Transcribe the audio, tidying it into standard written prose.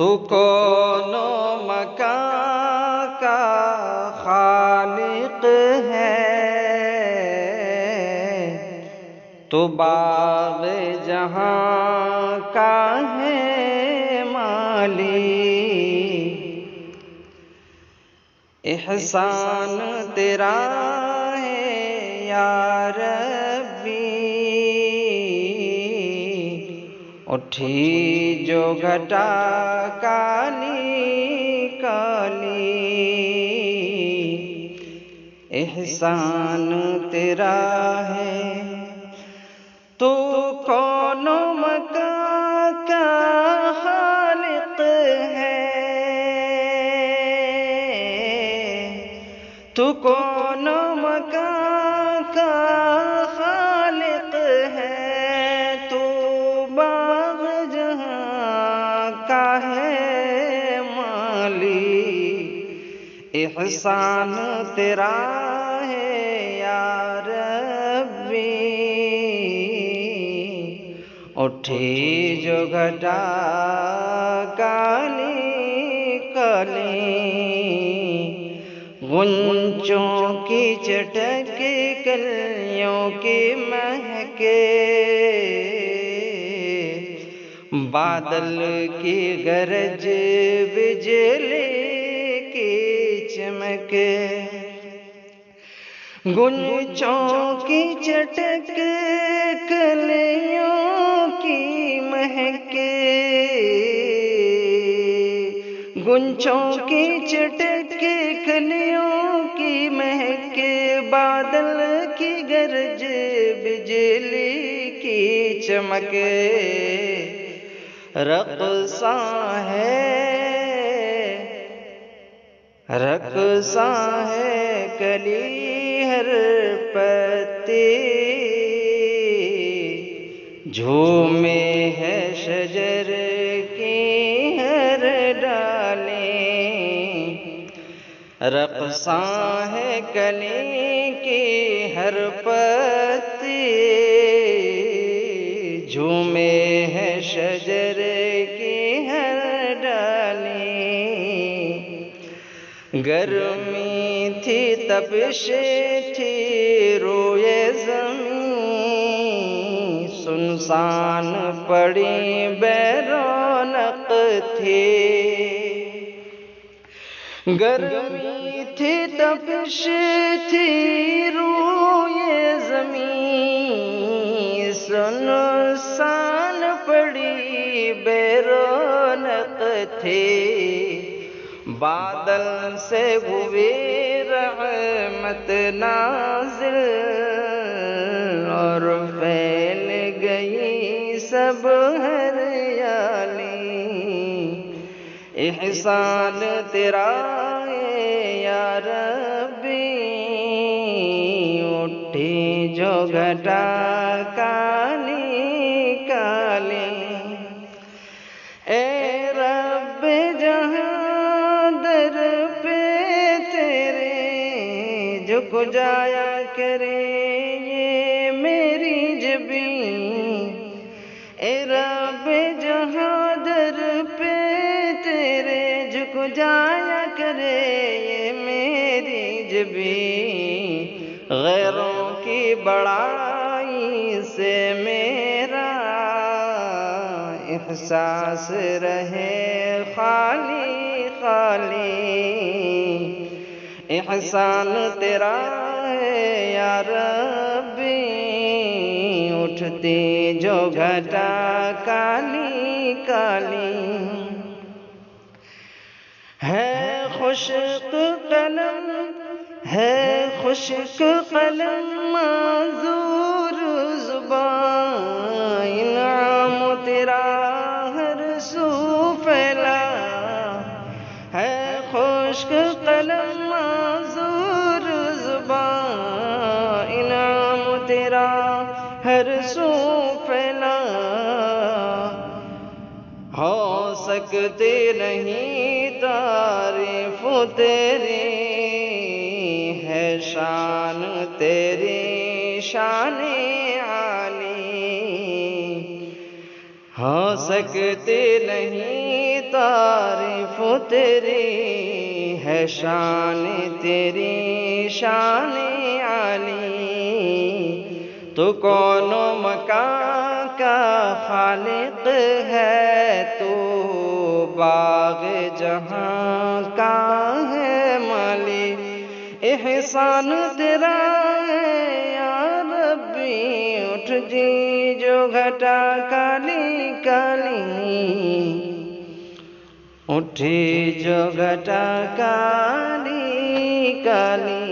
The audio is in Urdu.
تو کون و مکان کا خالق ہے، تو باغ جہاں کا ہے مالی۔ احسان تیرا ہے یا ربی، اٹھی جو گھٹا کالی کالی۔ احسان تیرا ہے، تو کون و مکان کا خالق ہے، تو کون و مکان کا خالق ہے، تو باغ جہاں کا ہے مالی۔ احسان تیرا ہے یا ربی، اٹھی جو گھٹا کالی کالی۔ غنچوں کی چٹک کلیوں کی مہکے، بادل کی گرج بجلی کی چمک، غنچوں کی چٹک کلیوں کی مہک، غنچوں کی چٹک کلیوں کی مہک، بادل کی گرج بجلی کی چمک۔ رقصاں ہے کلی ہر پتی، جھومے ہے شجر کی ہر ڈالی۔ رقصاں ہے کلی کی ہر پتی، جھومے ہے شجر کی ہر ڈالی۔ گرمی تھی تپش تھی روئے زمین، سنسان پڑی بے رونق تھی۔ گرمی تھی تپش تھی روئے زمین، سنسان پڑی بے رونق تھی۔ بادل سے ہوئی رحمت نازل، اور پھیل گئی سب ہریالی۔ احسان تیرا ہے یا ربی، اٹھی جو گھٹا کالی کالی۔ اے رب جہاں در پہ تیرے جھک جایا کرے یہ میری جبین، اے رب جہاں در پہ تیرے جھک جایا کرے یہ میری جبین۔ غیروں کی بڑائی سے میرا احساس رہے خالی خالی۔ احسان تیرا ہے یا ربی، اٹھتی جو گھٹا کالی کالی۔ ہے خشک قلم معذور زبان، انعام تیرا ہر سو پھیلا۔ ہے خشک قلم معذور زبان، انعام تیرا ہر سو پھیلا۔ ہو سکتے نہیں تعریف تیری، ہے شان تیری شان عالی۔ ہو سکتے نہیں تعریف تیری ہے شان تیری شان عالی تو کون و مکان کا خالق ہے تو باغ جہاں کا ہے مالی احسان تیرا ہے یا ربی اٹھ جی جو گھٹا کالی کالی اٹھی جو گھٹا کالی کالی